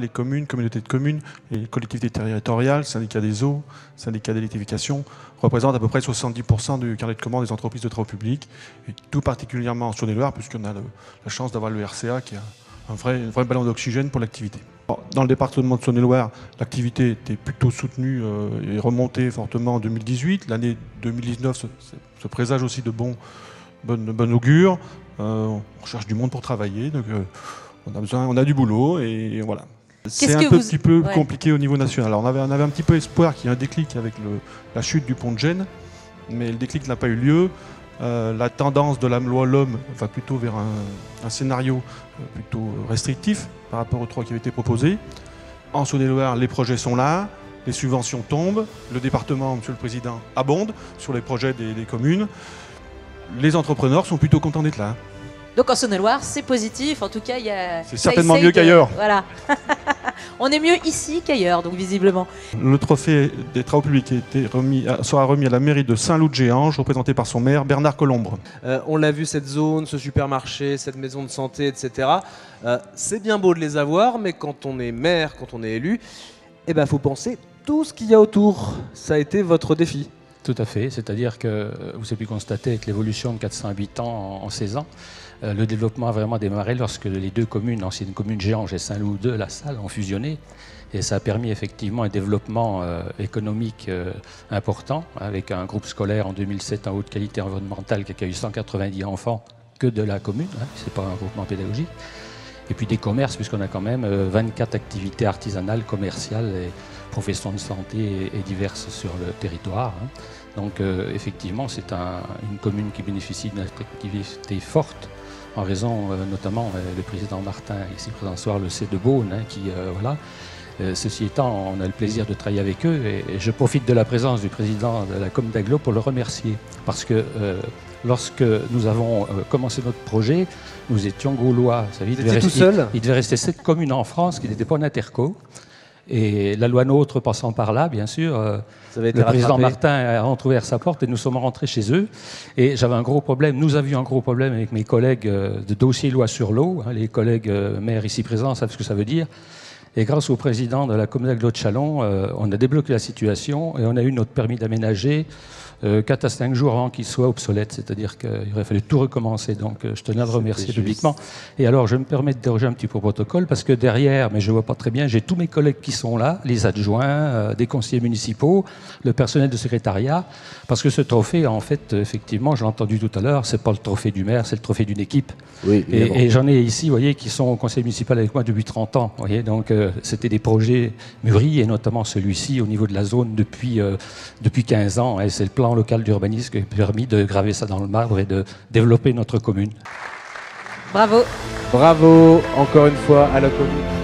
Les communes, communautés de communes, les collectivités territoriales, syndicats des eaux, syndicats d'électrification représentent à peu près 70% du carnet de commandes des entreprises de travaux publics, et tout particulièrement en Saône-et-Loire, puisqu'on a la chance d'avoir le RCA qui a un vrai ballon d'oxygène pour l'activité. Dans le département de Saône-et-Loire, l'activité était plutôt soutenue et remontée fortement en 2018. L'année 2019 se présage aussi de bon augure. On cherche du monde pour travailler, donc on a du boulot et voilà. C'est un petit peu compliqué au niveau national. Alors on avait un petit peu espoir qu'il y ait un déclic avec la chute du pont de Gênes, mais le déclic n'a pas eu lieu. La tendance de la loi LOM va plutôt vers un scénario plutôt restrictif par rapport aux 3 qui avaient été proposés. En Saône-et-Loire, les projets sont là, les subventions tombent, le département, Monsieur le Président, abonde sur les projets des communes. Les entrepreneurs sont plutôt contents d'être là. Donc en Saône-et-Loire, c'est positif, en tout cas, il y a... C'est certainement mieux qu'ailleurs. Voilà. On est mieux ici qu'ailleurs, donc visiblement. Le trophée des travaux publics sera remis à la mairie de Saint-Loup-de-Géange, représenté par son maire Bernard Colombre. On l'a vu, cette zone, ce supermarché, cette maison de santé, etc. C'est bien beau de les avoir, mais quand on est maire, quand on est élu, eh ben, faut penser tout ce qu'il y a autour. Ça a été votre défi. Tout à fait, c'est-à-dire que vous avez pu constater avec l'évolution de 400 habitants en 16 ans, le développement a vraiment démarré lorsque les 2 communes, l'ancienne commune Géange et Saint-Loup de La Salle, ont fusionné. Et ça a permis effectivement un développement économique important, avec un groupe scolaire en 2007 en haute qualité environnementale qui a eu 190 enfants que de la commune, hein, c'est pas un groupement pédagogique. Et puis des commerces, puisqu'on a quand même 24 activités artisanales, commerciales et professions de santé et diverses sur le territoire. Hein. Donc effectivement, c'est une commune qui bénéficie d'une attractivité forte, en raison notamment, le président Martin, ici présent ce soir, le sait de Beaune, hein, qui, voilà. Ceci étant, on a le plaisir de travailler avec eux et je profite de la présence du président de la Commune d'Aglo pour le remercier. Parce que lorsque nous avons commencé notre projet, nous étions gaulois. Vous savez, il devait rester 7 communes en France qui n'étaient pas en interco. Et la loi NOTRe passant par là, bien sûr, le président Martin a entrouvert sa porte et nous sommes rentrés chez eux. Et j'avais un gros problème, nous avions un gros problème avec mes collègues de dossier loi sur l'eau. Hein, les collègues maires ici présents savent ce que ça veut dire. Et grâce au président de la commune d'Aglo de Châlons, on a débloqué la situation et on a eu notre permis d'aménager 4 à 5 jours avant qu'il soit obsolète. C'est-à-dire qu'il aurait fallu tout recommencer. Donc je tenais à le remercier publiquement. Et alors je me permets de déroger un petit peu au protocole parce que derrière, mais je ne vois pas très bien, j'ai tous mes collègues qui sont là, les adjoints, des conseillers municipaux, le personnel de secrétariat. Parce que ce trophée, en fait, effectivement, je l'ai entendu tout à l'heure, c'est pas le trophée du maire, c'est le trophée d'une équipe. Oui, et j'en ai ici, vous voyez, qui sont au conseil municipal avec moi depuis 30 ans. Vous voyez, donc c'était des projets mûris et notamment celui-ci au niveau de la zone depuis 15 ans. Et c'est le plan local d'urbanisme qui a permis de graver ça dans le marbre et de développer notre commune. Bravo. Bravo encore une fois à la commune.